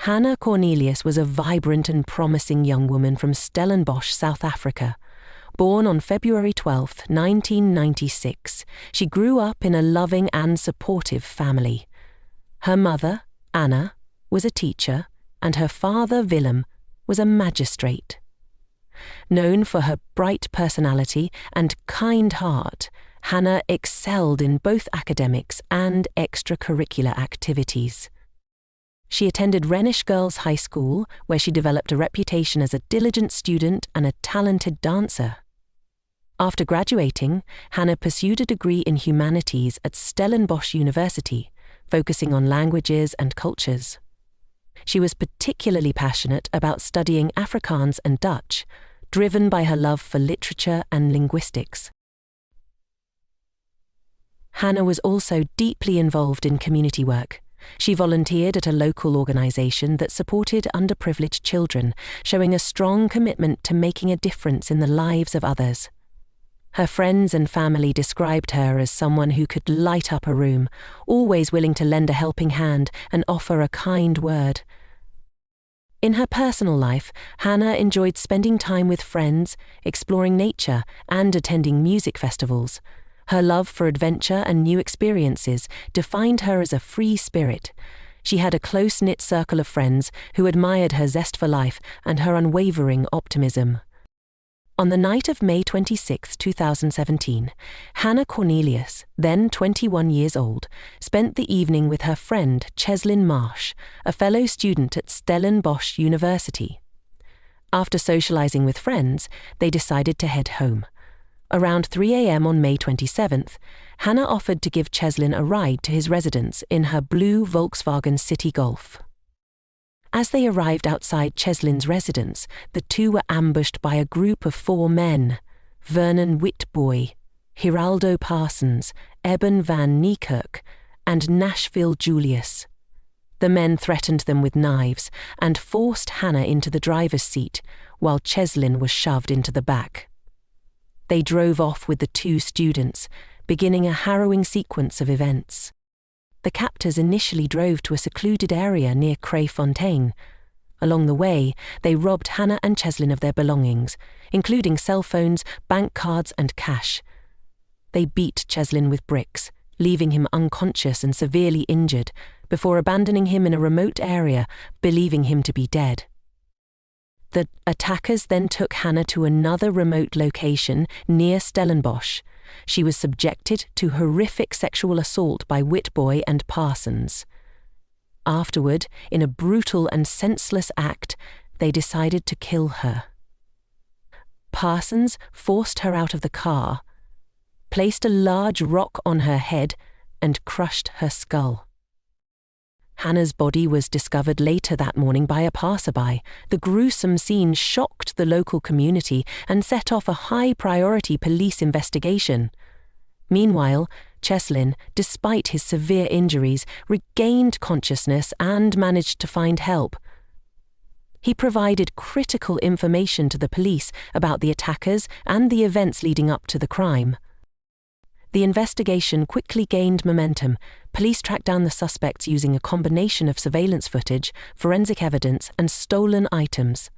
Hannah Cornelius was a vibrant and promising young woman from Stellenbosch, South Africa. Born on February 12, 1996, she grew up in a loving and supportive family. Her mother, Anna, was a teacher, and her father, Willem, was a magistrate. Known for her bright personality and kind heart, Hannah excelled in both academics and extracurricular activities. She attended Rhenish Girls High School, where she developed a reputation as a diligent student and a talented dancer. After graduating, Hannah pursued a degree in humanities at Stellenbosch University, focusing on languages and cultures. She was particularly passionate about studying Afrikaans and Dutch, driven by her love for literature and linguistics. Hannah was also deeply involved in community work. She volunteered at a local organisation that supported underprivileged children, showing a strong commitment to making a difference in the lives of others. Her friends and family described her as someone who could light up a room, always willing to lend a helping hand and offer a kind word. In her personal life, Hannah enjoyed spending time with friends, exploring nature, and attending music festivals. Her love for adventure and new experiences defined her as a free spirit. She had a close-knit circle of friends who admired her zest for life and her unwavering optimism. On the night of May 26, 2017, Hannah Cornelius, then 21 years old, spent the evening with her friend Cheslin Marsh, a fellow student at Stellenbosch University. After socializing with friends, they decided to head home. Around 3 a.m. on May 27th, Hannah offered to give Cheslin a ride to his residence in her blue Volkswagen City Golf. As they arrived outside Cheslin's residence, the two were ambushed by a group of 4 men: Vernon Witbooi, Geraldo Parsons, Eben van Niekerk, and Nashville Julius. The men threatened them with knives and forced Hannah into the driver's seat, while Cheslin was shoved into the back. They drove off with the 2 students, beginning a harrowing sequence of events. The captors initially drove to a secluded area near Crayfontaine. Along the way, they robbed Hannah and Cheslin of their belongings, including cell phones, bank cards, and cash. They beat Cheslin with bricks, leaving him unconscious and severely injured, before abandoning him in a remote area, believing him to be dead. The attackers then took Hannah to another remote location near Stellenbosch. She was subjected to horrific sexual assault by Witbooi and Parsons. Afterward, in a brutal and senseless act, they decided to kill her. Parsons forced her out of the car, placed a large rock on her head, and crushed her skull. Hannah's body was discovered later that morning by a passerby. The gruesome scene shocked the local community and set off a high-priority police investigation. Meanwhile, Cheslin, despite his severe injuries, regained consciousness and managed to find help. He provided critical information to the police about the attackers and the events leading up to the crime. The investigation quickly gained momentum. Police tracked down the suspects using a combination of surveillance footage, forensic evidence, and stolen items.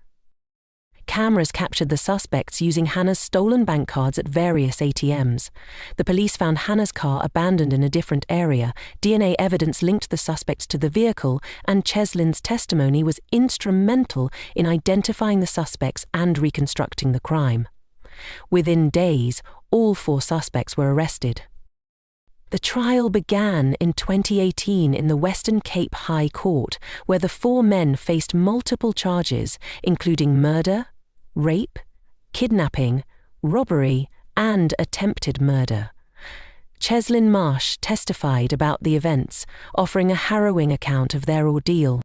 Cameras captured the suspects using Hannah's stolen bank cards at various ATMs. The police found Hannah's car abandoned in a different area. DNA evidence linked the suspects to the vehicle, and Cheslin's testimony was instrumental in identifying the suspects and reconstructing the crime. Within days, all 4 suspects were arrested. The trial began in 2018 in the Western Cape High Court, where the 4 men faced multiple charges, including murder, rape, kidnapping, robbery, and attempted murder. Cheslin Marsh testified about the events, offering a harrowing account of their ordeal.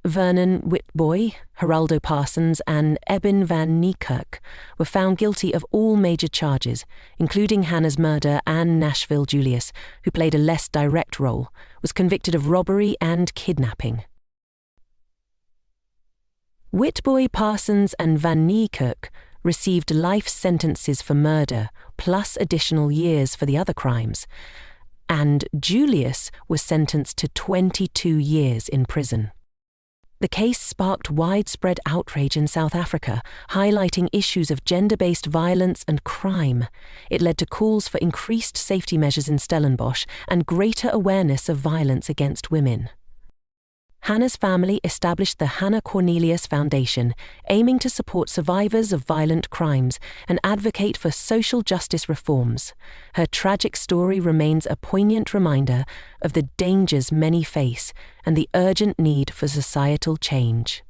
Vernon Witbooi, Geraldo Parsons, and Eben van Niekerk were found guilty of all major charges, including Hannah's murder, and Nashville Julius, who played a less direct role, was convicted of robbery and kidnapping. Witbooi, Parsons, and van Niekerk received life sentences for murder, plus additional years for the other crimes, and Julius was sentenced to 22 years in prison. The case sparked widespread outrage in South Africa, highlighting issues of gender-based violence and crime. It led to calls for increased safety measures in Stellenbosch and greater awareness of violence against women. Hannah's family established the Hannah Cornelius Foundation, aiming to support survivors of violent crimes and advocate for social justice reforms. Her tragic story remains a poignant reminder of the dangers many face and the urgent need for societal change.